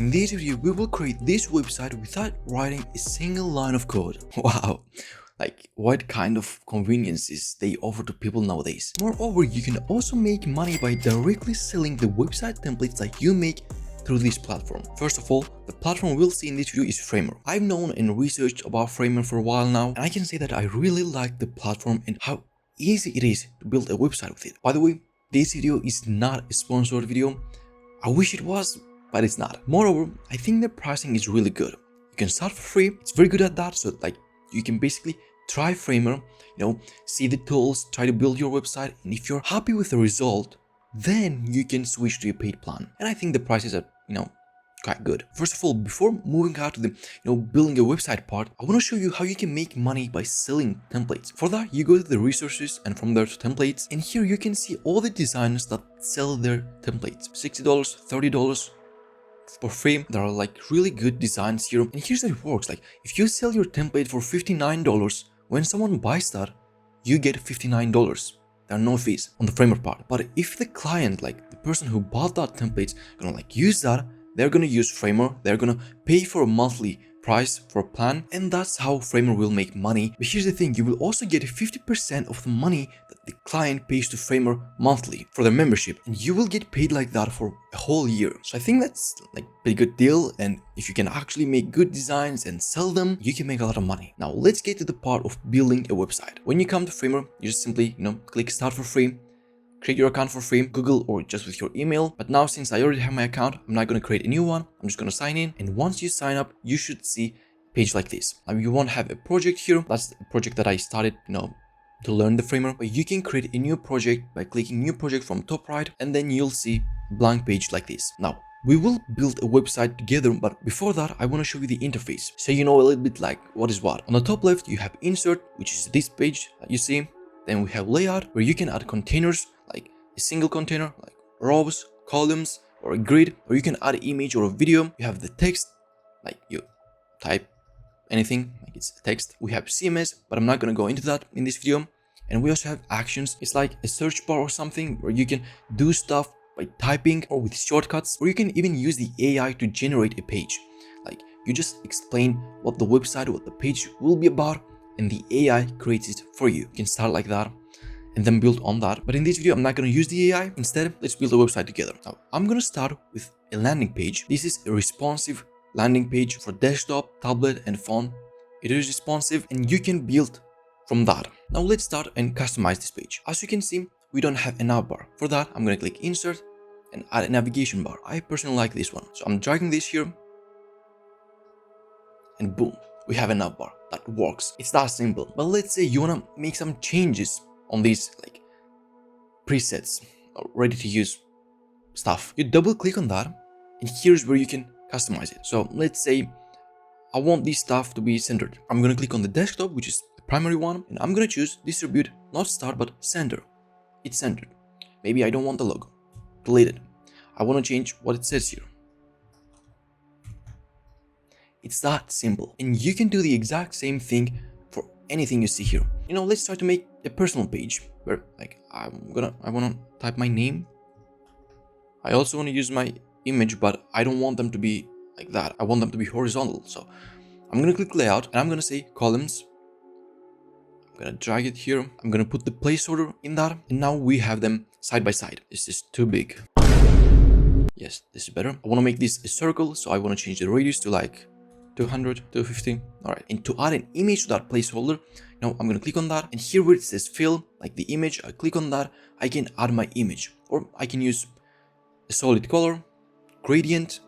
In this video, we will create this website without writing a single line of code. Wow! Like, what kind of conveniences they offer to people nowadays. Moreover, you can also make money by directly selling the website templates that you make through this platform. First of all, the platform we'll see in this video is Framer. I've known and researched about Framer for a while now, and I can say that I really like the platform and how easy it is to build a website with it. By the way, this video is not a sponsored video. I wish it was, but it's not. Moreover, I think the pricing is really good. You can start for free. It's very good at that. So like you can basically try Framer, see the tools, try to build your website. And if you're happy with the result, then you can switch to a paid plan. And I think the prices are, quite good. First of all, before moving out to the, building a website part, I want to show you how you can make money by selling templates. For that, you go to the resources and from there to templates. And here you can see all the designers that sell their templates. $60, $30 for free. There are like really good designs here. And here's how it works. Like if you sell your template for $59, when someone buys that, you get $59. There are no fees on the Framer part. But if the client, like the person who bought that template, gonna use that, they're gonna use Framer, they're gonna pay for a monthly price for a plan, and that's how Framer will make money. But here's the thing, you will also get 50% of the money that the client pays to Framer monthly for their membership, and you will get paid like that for a whole year. So I think that's like a pretty good deal, and if you can actually make good designs and sell them, you can make a lot of money. Now let's get to the part of building a website. When you come to Framer, you just simply, click start for free. Create your account for free, Google or just with your email. But now since I already have my account, I'm not going to create a new one. I'm just going to sign in. And once you sign up, you should see a page like this. Now you won't have a project here. That's a project that I started, to learn the Framer. But you can create a new project by clicking new project from top right. And then you'll see a blank page like this. Now, we will build a website together, but before that, I want to show you the interface. So you know a little bit like what is what. On the top left, you have insert, which is this page that you see. Then we have layout, where you can add containers, like a single container, like rows, columns, or a grid, or you can add an image or a video. You have the text, like you type anything, like it's text. We have CMS, but I'm not going to go into that in this video. And we also have actions. It's like a search bar or something where you can do stuff by typing or with shortcuts, or you can even use the AI to generate a page. Like you just explain what the website, what the page will be about, and the AI creates it for you. You can start like that and then build on that. But in this video, I'm not going to use the AI. Instead, let's build a website together. Now, I'm going to start with a landing page. This is a responsive landing page for desktop, tablet, and phone. It is responsive and you can build from that. Now, let's start and customize this page. As you can see, we don't have a nav bar. For that, I'm going to click insert and add a navigation bar. I personally like this one. So I'm dragging this here and boom, we have a nav bar that works. It's that simple. But let's say you want to make some changes on these like presets or ready to use stuff. You double click on that and here's where you can customize it. So let's say I want this stuff to be centered. I'm going to click on the desktop, which is the primary one, and I'm going to choose distribute, not start, but center. It's centered. Maybe I don't want the logo. Delete it. I want to change what it says here. It's that simple. And you can do the exact same thing for anything you see here. Let's try to make a personal page where like I want to type my name. I also want to use my image, but I don't want them to be like that. I want them to be horizontal. So I'm going to click layout and I'm going to say columns. I'm going to drag it here. I'm going to put the placeholder in that. And now we have them side by side. This is too big. Yes, this is better. I want to make this a circle. So I want to change the radius to like 200, 250. All right. And to add an image to that placeholder, now I'm going to click on that. And here where it says fill, like the image, I click on that. I can add my image, or I can use a solid color, gradient,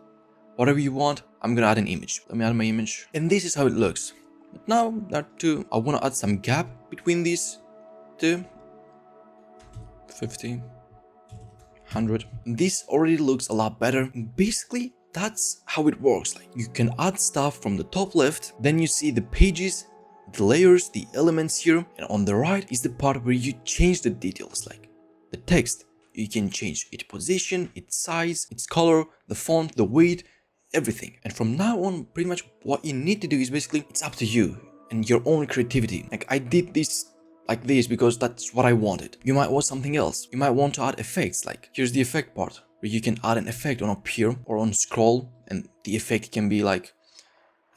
whatever you want. I'm going to add an image. Let me add my image. And this is how it looks. But now that too, I want to add some gap between these two. 50, 100. This already looks a lot better. Basically, that's how it works. Like you can add stuff from the top left, then you see the pages, the layers, the elements here, and on the right is the part where you change the details, like the text. You can change its position, its size, its color, the font, the weight, everything. And from now on, pretty much what you need to do is basically, it's up to you and your own creativity. Like I did this like this because that's what I wanted. You might want something else. You might want to add effects. Like here's the effect part where you can add an effect on appear or on scroll and the effect can be like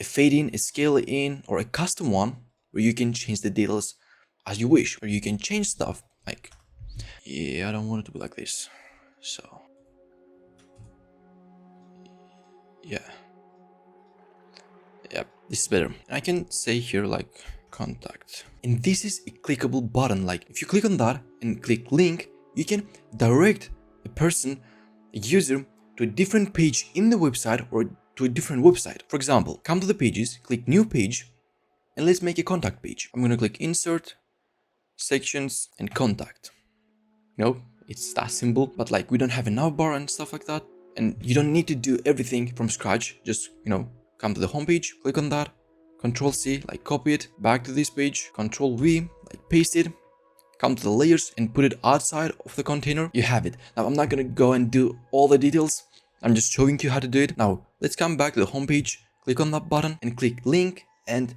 a fade in, a scale in, or a custom one where you can change the details as you wish, or you can change stuff like, yeah, I don't want it to be like this, so yeah, this is better. I can say here like contact, and this is a clickable button. Like if you click on that and click link, you can direct a person, a user, to a different page in the website or to a different website. For example, come to the pages, click new page, and let's make a contact page. I'm gonna click insert, sections, and contact. It's that simple, but like we don't have a navbar and stuff like that, and you don't need to do everything from scratch. Just come to the home page, click on that, Control C, like copy it back to this page, Control V, like paste it, come to the layers and put it outside of the container. You have it. Now I'm not gonna go and do all the details, I'm just showing you how to do it. Now let's come back to the home page, click on that button and click link and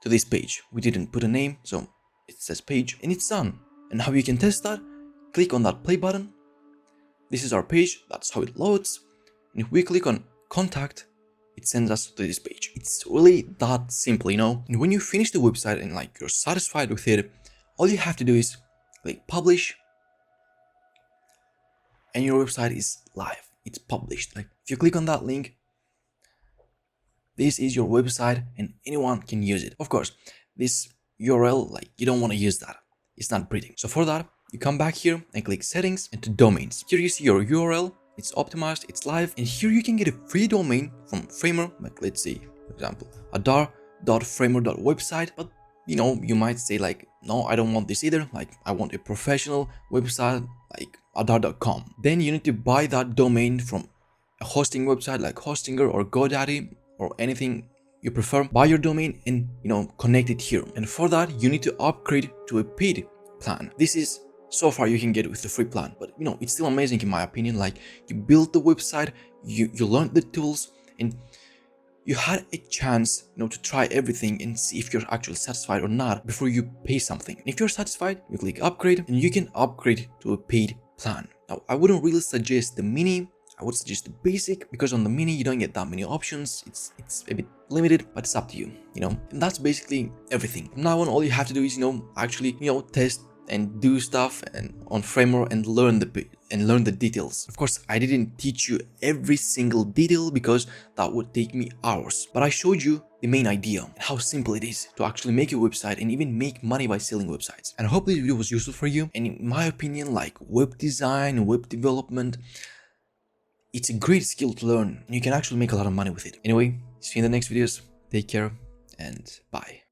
to this page. We didn't put a name, so it says page, and it's done. And how you can test that, click on that play button. This is our page, that's how it loads. And if we click on contact, it sends us to this page. It's really that simple, And when you finish the website and like you're satisfied with it, all you have to do is click publish, and your website is live. It's published. Like if you click on that link, this is your website and anyone can use it. Of course, this URL, like you don't want to use that. It's not pretty. So for that, you come back here and click settings and to domains. Here you see your URL. It's optimized, it's live, and here you can get a free domain from Framer. Like let's say, for example, adar.framer.website. But you might say like, no, I don't want this either. Like I want a professional website like adar.com. Then you need to buy that domain from a hosting website like Hostinger or GoDaddy or anything you prefer. Buy your domain and connect it here. And for that, you need to upgrade to a paid plan. This is so far you can get with the free plan, but it's still amazing in my opinion. Like you build the website, you learned the tools, and you had a chance to try everything and see if you're actually satisfied or not before you pay something. And if you're satisfied, you click upgrade and you can upgrade to a paid plan. Now I wouldn't really suggest the mini, I would suggest the basic, because on the mini you don't get that many options. It's a bit limited, but it's up to you, and that's basically everything. From now on, all you have to do is actually test and do stuff and on Framer and learn the details. Of course, I didn't teach you every single detail because that would take me hours, but I showed you the main idea and how simple it is to actually make a website and even make money by selling websites. And I hope this video was useful for you. And in my opinion, like web design, web development, it's a great skill to learn and you can actually make a lot of money with it. Anyway, see you in the next videos. Take care and bye.